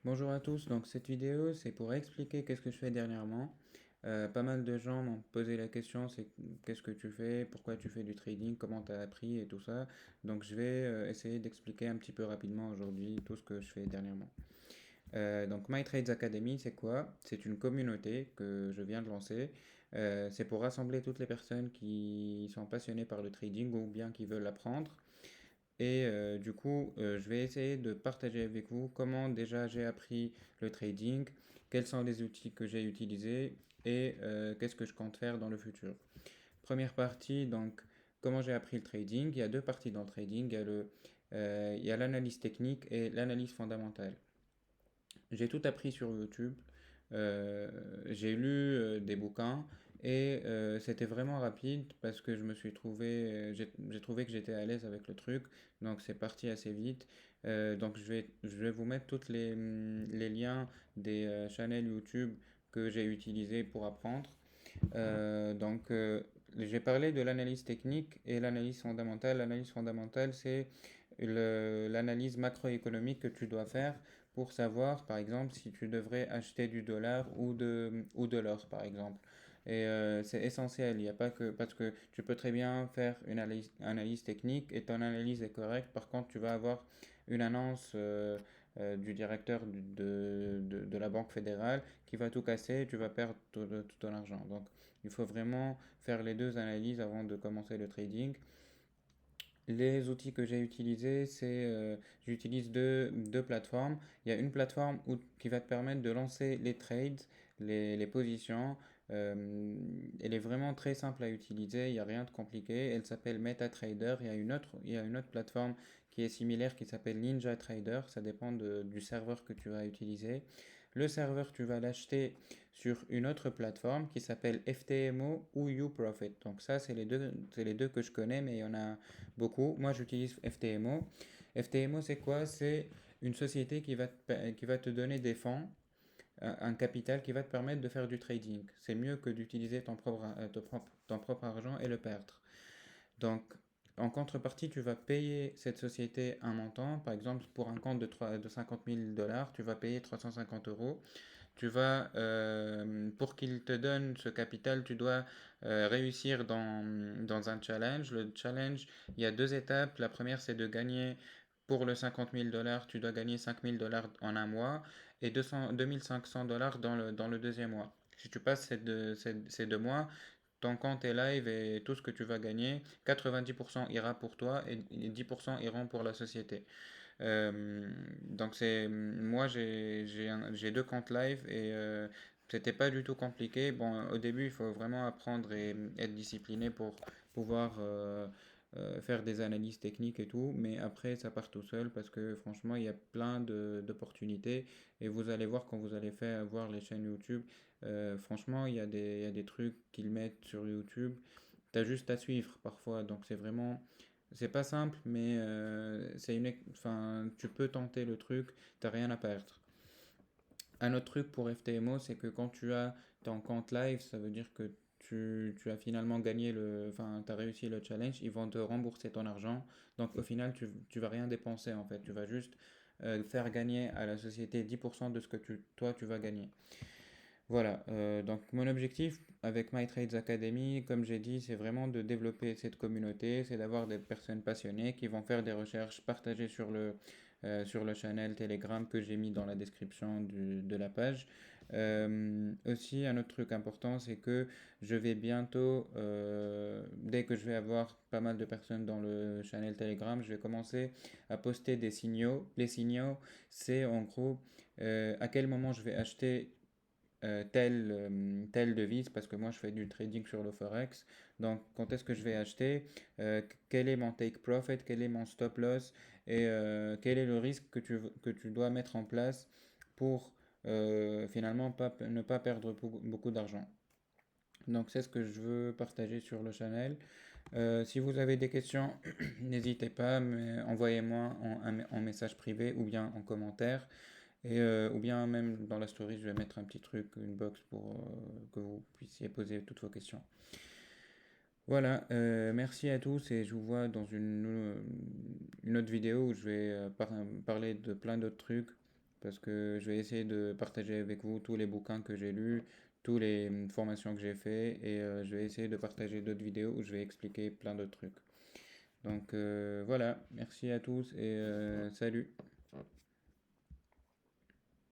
Bonjour à tous, donc cette vidéo c'est pour expliquer qu'est-ce que je fais dernièrement. Pas mal de gens m'ont posé la question, c'est qu'est-ce que tu fais, pourquoi tu fais du trading, comment tu as appris et tout ça. Donc je vais essayer d'expliquer un petit peu rapidement aujourd'hui tout ce que je fais dernièrement. Donc My Trades Academy c'est quoi? C'est une communauté que je viens de lancer. C'est pour rassembler toutes les personnes qui sont passionnées par le trading ou bien qui veulent apprendre. Et du coup, je vais essayer de partager avec vous comment déjà j'ai appris le trading, quels sont les outils que j'ai utilisés et qu'est-ce que je compte faire dans le futur. Première partie, donc comment j'ai appris le trading. Il y a deux parties dans le trading. Il y a l'analyse technique et l'analyse fondamentale. J'ai tout appris sur YouTube. J'ai lu des bouquins et c'était vraiment rapide parce que je me suis trouvé, j'ai trouvé que j'étais à l'aise avec le truc, donc c'est parti assez vite. Donc je vais vous mettre tous les liens des channels YouTube que j'ai utilisés pour apprendre. J'ai parlé de l'analyse technique et l'analyse fondamentale. L'analyse fondamentale, c'est l'analyse macroéconomique que tu dois faire pour savoir, par exemple, si tu devrais acheter du dollar ou de l'or, par exemple. Et c'est essentiel, il n'y a pas que, parce que tu peux très bien faire une analyse technique et ton analyse est correcte. Par contre, tu vas avoir une annonce du directeur de la Banque fédérale qui va tout casser et tu vas perdre tout ton argent. Donc, il faut vraiment faire les deux analyses avant de commencer le trading. Les outils que j'ai utilisés, j'utilise deux plateformes. Il y a une plateforme qui va te permettre de lancer les trades, les positions. Elle est vraiment très simple à utiliser, il n'y a rien de compliqué. Elle s'appelle MetaTrader. Il y a une autre plateforme qui est similaire qui s'appelle NinjaTrader. Ça dépend du serveur que tu vas utiliser. Le serveur, tu vas l'acheter sur une autre plateforme qui s'appelle FTMO ou YouProfit. Donc ça, c'est les deux que je connais, mais il y en a beaucoup. Moi, j'utilise FTMO. FTMO, c'est quoi? C'est une société qui va te donner des fonds, un capital qui va te permettre de faire du trading. C'est mieux que d'utiliser ton propre argent et le perdre. Donc, en contrepartie, tu vas payer cette société un montant. Par exemple, pour un compte de 50 000 dollars, tu vas payer 350 euros. Pour qu'il te donne ce capital, tu dois réussir dans un challenge. Le challenge, il y a deux étapes. La première, c'est de gagner pour le 50 000 dollars, tu dois gagner 5 000 dollars en un mois et 2500 dollars dans le deuxième mois. Si tu passes ces deux mois, ton compte est live et tout ce que tu vas gagner, 90% ira pour toi et 10% iront pour la société. Moi j'ai deux comptes live et c'était pas du tout compliqué. Bon, au début il faut vraiment apprendre et être discipliné pour pouvoir faire des analyses techniques et tout, mais après ça part tout seul parce que franchement il y a plein d'opportunités et vous allez voir quand vous allez faire voir les chaînes YouTube. Franchement il y a des trucs qu'ils mettent sur YouTube. T'as juste à suivre parfois, donc c'est pas simple, mais enfin, tu peux tenter le truc, t'as rien à perdre. Un autre truc pour FTMO, c'est que quand tu as ton compte live, ça veut dire que tu as finalement gagné enfin, tu as réussi le challenge, ils vont te rembourser ton argent. Donc au final, tu vas rien dépenser en fait, tu vas juste faire gagner à la société 10% de ce que toi tu vas gagner. Voilà, donc mon objectif avec My Trades Academy, comme j'ai dit, c'est vraiment de développer cette communauté, c'est d'avoir des personnes passionnées qui vont faire des recherches partagées sur le channel Telegram que j'ai mis dans la description de la page. Aussi, un autre truc important, c'est que je vais bientôt, dès que je vais avoir pas mal de personnes dans le channel Telegram, je vais commencer à poster des signaux. Les signaux, c'est en gros à quel moment je vais acheter telle devise parce que moi je fais du trading sur le forex. Donc quand est-ce que je vais acheter, quel est mon take profit, quel est mon stop loss et quel est le risque que tu dois mettre en place pour finalement ne pas perdre beaucoup d'argent. Donc c'est ce que je veux partager sur le channel. Si vous avez des questions, n'hésitez pas, mais envoyez-moi en message privé ou bien en commentaire. Et, ou bien même dans la story, je vais mettre un petit truc, une box pour que vous puissiez poser toutes vos questions. Voilà, merci à tous et je vous vois dans une autre vidéo où je vais parler de plein d'autres trucs. parce que je vais essayer de partager avec vous tous les bouquins que j'ai lus, toutes les formations que j'ai fait et je vais essayer de partager d'autres vidéos où je vais expliquer plein d'autres trucs. Donc voilà, merci à tous et salut.